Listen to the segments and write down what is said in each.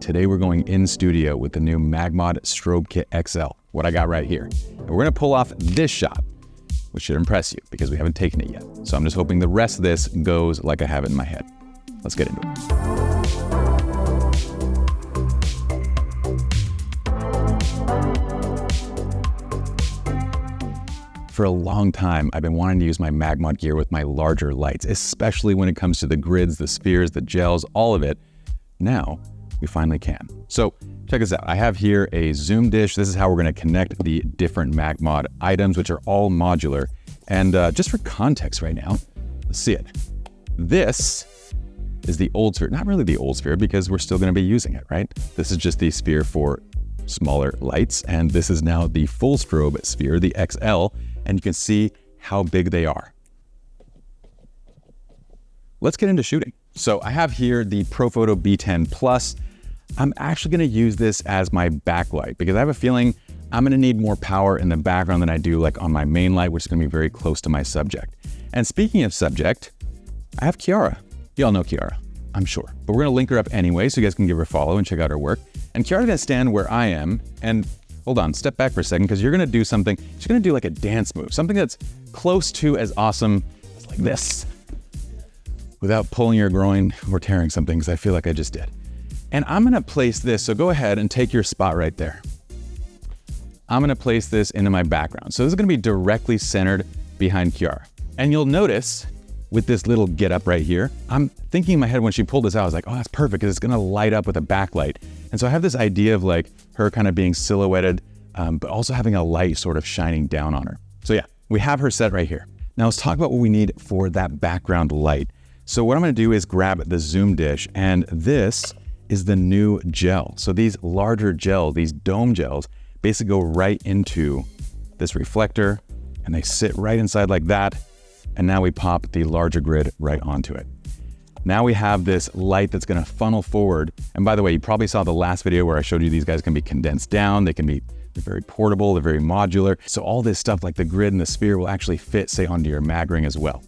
Today we're going in studio with the new MagMod Strobe XL, what I got right here. And we're gonna pull off this shot, which should impress you because we haven't taken it yet. So I'm just hoping the rest of this goes like I have it in my head. Let's get into it. For a long time, I've been wanting to use my MagMod gear with my larger lights, especially when it comes to the grids, the spheres, the gels, all of it. Now, we finally can. So check this out. I have here a zoom dish. This is how we're gonna connect the different MagMod items, which are all modular. And just for context right now, let's see it. This is the old sphere. Not really the old sphere because we're still gonna be using it, right? This is just the sphere for smaller lights. And this is now the full strobe sphere, the XL. And you can see how big they are. Let's get into shooting. So I have here the ProPhoto B10 Plus. I'm actually gonna use this as my backlight because I have a feeling I'm gonna need more power in the background than I do like on my main light, which is gonna be very close to my subject. And speaking of subject, I have Kiara. Y'all know Kiara, I'm sure. But we're gonna link her up anyway so you guys can give her a follow and check out her work. And Kiara's gonna stand where I am and hold on, step back for a second because you're gonna do something, she's gonna do like a dance move, something that's close to as awesome as like this, without pulling your groin or tearing something, because I feel like I just did. And I'm gonna place this, so go ahead and take your spot right there. I'm gonna place this into my background. So this is gonna be directly centered behind Kiara. And you'll notice with this little get up right here, I'm thinking in my head when she pulled this out, I was like, oh, that's perfect, because it's gonna light up with a backlight. And so I have this idea of like her kind of being silhouetted, but also having a light sort of shining down on her. So yeah, we have her set right here. Now let's talk about what we need for that background light. So what I'm gonna do is grab the zoom dish, and this is the new gel. So these larger gels, these dome gels, basically go right into this reflector, and they sit right inside like that. And now we pop the larger grid right onto it. Now we have this light that's gonna funnel forward. And by the way, you probably saw the last video where I showed you these guys can be condensed down. They're very portable, they're very modular. So all this stuff like the grid and the sphere will actually fit, say, onto your mag ring as well.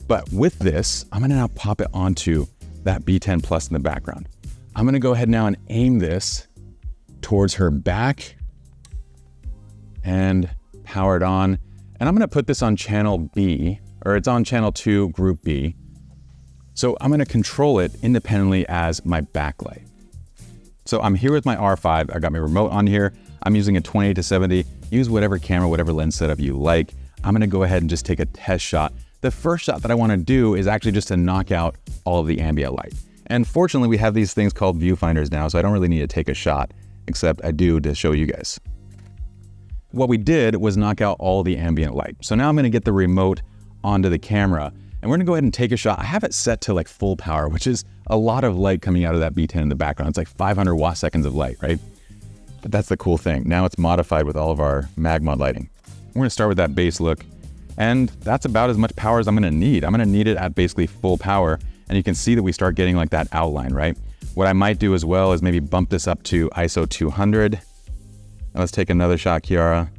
But with this, I'm gonna now pop it onto that B10 Plus in the background. I'm gonna go ahead now and aim this towards her back and power it on. And I'm gonna put this on channel B, or it's on channel 2, group B. So I'm gonna control it independently as my backlight. So I'm here with my R5, I got my remote on here. I'm using a 28-70, use whatever camera, whatever lens setup you like. I'm gonna go ahead and just take a test shot. The first shot that I wanna do is actually just to knock out all of the ambient light. And fortunately, we have these things called viewfinders now, so I don't really need to take a shot, except I do to show you guys. What we did was knock out all the ambient light. So now I'm gonna get the remote onto the camera, and we're gonna go ahead and take a shot. I have it set to like full power, which is a lot of light coming out of that B10 in the background. It's like 500 watt seconds of light, right? But that's the cool thing. Now it's modified with all of our MagMod lighting. We're gonna start with that base look, and that's about as much power as I'm gonna need. I'm gonna need it at basically full power, and you can see that we start getting like that outline, right? What I might do as well is maybe bump this up to ISO 200. Now let's take another shot, Kiara.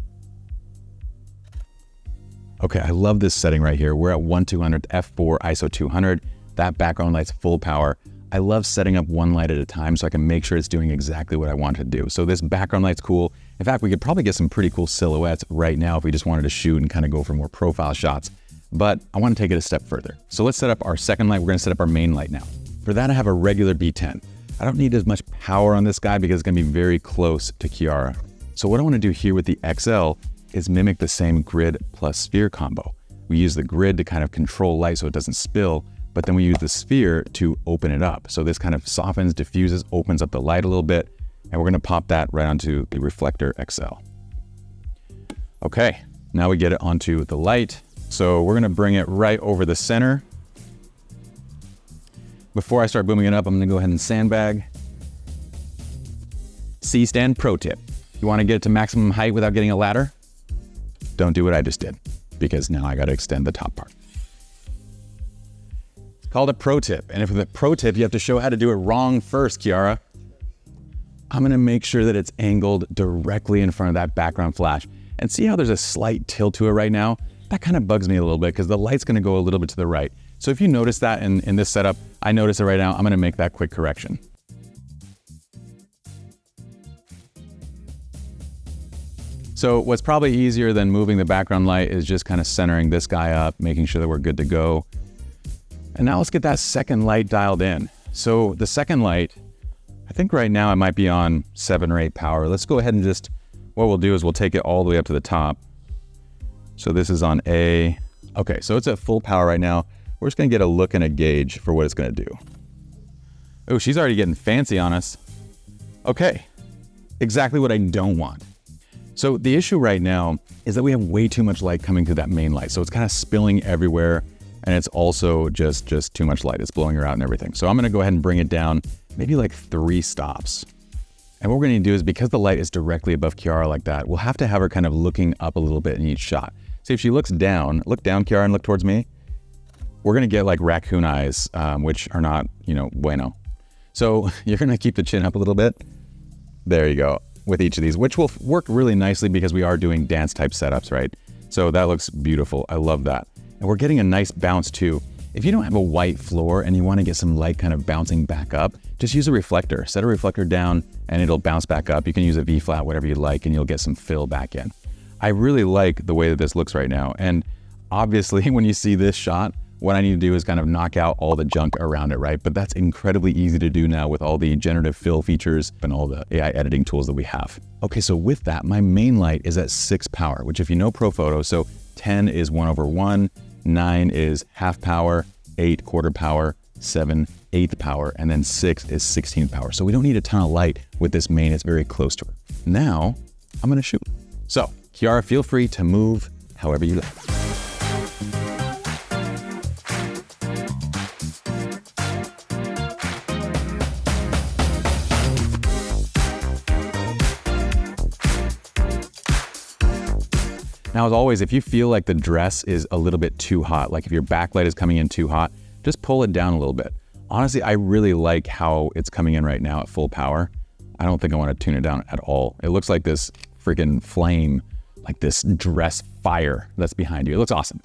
Okay, I love this setting right here. We're at 1/200 f4 ISO 200. That background light's full power. I love setting up one light at a time so I can make sure it's doing exactly what I want it to do. So this background light's cool. In fact, we could probably get some pretty cool silhouettes right now if we just wanted to shoot and kind of go for more profile shots. But I want to take it a step further. So let's set up our second light. We're going to set up our main light now. For that, I have a regular B10. I don't need as much power on this guy because it's going to be very close to Kiara. So what I want to do here with the XL is mimic the same grid plus sphere combo. We use the grid to kind of control light so it doesn't spill, but then we use the sphere to open it up. So this kind of softens, diffuses, opens up the light a little bit, and we're gonna pop that right onto the Reflector XL. Okay, now we get it onto the light. So we're gonna bring it right over the center. Before I start booming it up, I'm gonna go ahead and sandbag. C-stand pro tip. You wanna get it to maximum height without getting a ladder? Don't do what I just did, because now I gotta extend the top part. It's called a pro tip, and if with a pro tip, you have to show how to do it wrong first, Kiara. I'm gonna make sure that it's angled directly in front of that background flash. And see how there's a slight tilt to it right now? That kind of bugs me a little bit because the light's gonna go a little bit to the right. So if you notice that in this setup, I notice it right now, I'm gonna make that quick correction. So what's probably easier than moving the background light is just kind of centering this guy up, making sure that we're good to go. And now let's get that second light dialed in. So the second light, I think right now it might be on 7 or 8 power. Let's go ahead and just, what we'll do is we'll take it all the way up to the top. So this is on A. Okay, so it's at full power right now. We're just gonna get a look and a gauge for what it's gonna do. Oh, she's already getting fancy on us. Okay, exactly what I don't want. So the issue right now is that we have way too much light coming through that main light. So it's kind of spilling everywhere, and it's also just too much light. It's blowing her out and everything. So I'm gonna go ahead and bring it down, maybe like 3 stops. And what we're gonna do is, because the light is directly above Kiara like that, we'll have to have her kind of looking up a little bit in each shot. See, if she looks down, look down, Kiara, and look towards me, we're gonna get like raccoon eyes, which are not, bueno. So you're gonna keep the chin up a little bit. There you go, with each of these, which will work really nicely because we are doing dance type setups, right? So that looks beautiful, I love that. And we're getting a nice bounce too. If you don't have a white floor and you wanna get some light kind of bouncing back up, just use a reflector. Set a reflector down and it'll bounce back up. You can use a V-flat, whatever you like, and you'll get some fill back in. I really like the way that this looks right now. And obviously when you see this shot, what I need to do is kind of knock out all the junk around it, right? But that's incredibly easy to do now with all the generative fill features and all the AI editing tools that we have. Okay, so with that, my main light is at 6 power, which if you know ProPhoto, so 10 is 1/1, 9 is half power, 8 quarter power, 7 1/8 power, and then 6 is 16 power. So we don't need a ton of light with this main, it's very close to her. Now, I'm gonna shoot. So, Kiara, feel free to move however you like. Now, as always, if you feel like the dress is a little bit too hot, like if your backlight is coming in too hot, just pull it down a little bit. Honestly, I really like how it's coming in right now at full power. I don't think I want to tune it down at all. It looks like this freaking flame, like this dress fire that's behind you. It looks awesome.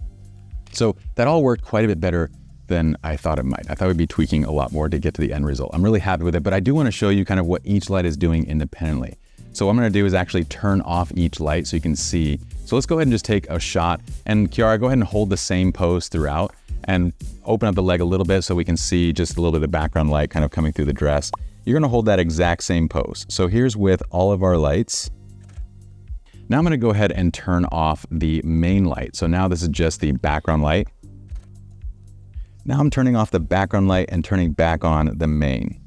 So that all worked quite a bit better than I thought it might. I thought we'd be tweaking a lot more to get to the end result. I'm really happy with it, but I do want to show you kind of what each light is doing independently. So what I'm gonna do is actually turn off each light so you can see. So let's go ahead and just take a shot. And Kiara, go ahead and hold the same pose throughout and open up the leg a little bit so we can see just a little bit of the background light kind of coming through the dress. You're gonna hold that exact same pose. So here's with all of our lights. Now I'm gonna go ahead and turn off the main light. So now this is just the background light. Now I'm turning off the background light and turning back on the main.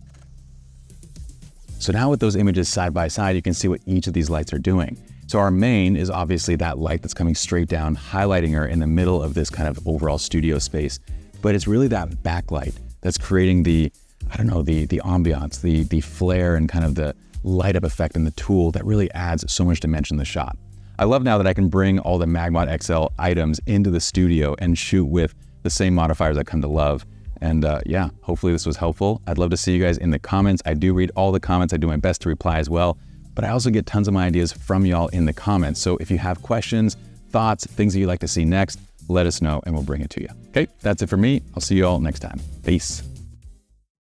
So now with those images side by side, you can see what each of these lights are doing. So our main is obviously that light that's coming straight down, highlighting her in the middle of this kind of overall studio space. But it's really that backlight that's creating the, I don't know, the ambiance, the flare and kind of the light up effect in the tool that really adds so much dimension to the shot. I love now that I can bring all the MagMod XL items into the studio and shoot with the same modifiers I come to love. And yeah, hopefully this was helpful. I'd love to see you guys in the comments. I do read all the comments. I do my best to reply as well, but I also get tons of my ideas from y'all in the comments. So if you have questions, thoughts, things that you'd like to see next, let us know and we'll bring it to you. Okay, that's it for me. I'll see you all next time. Peace.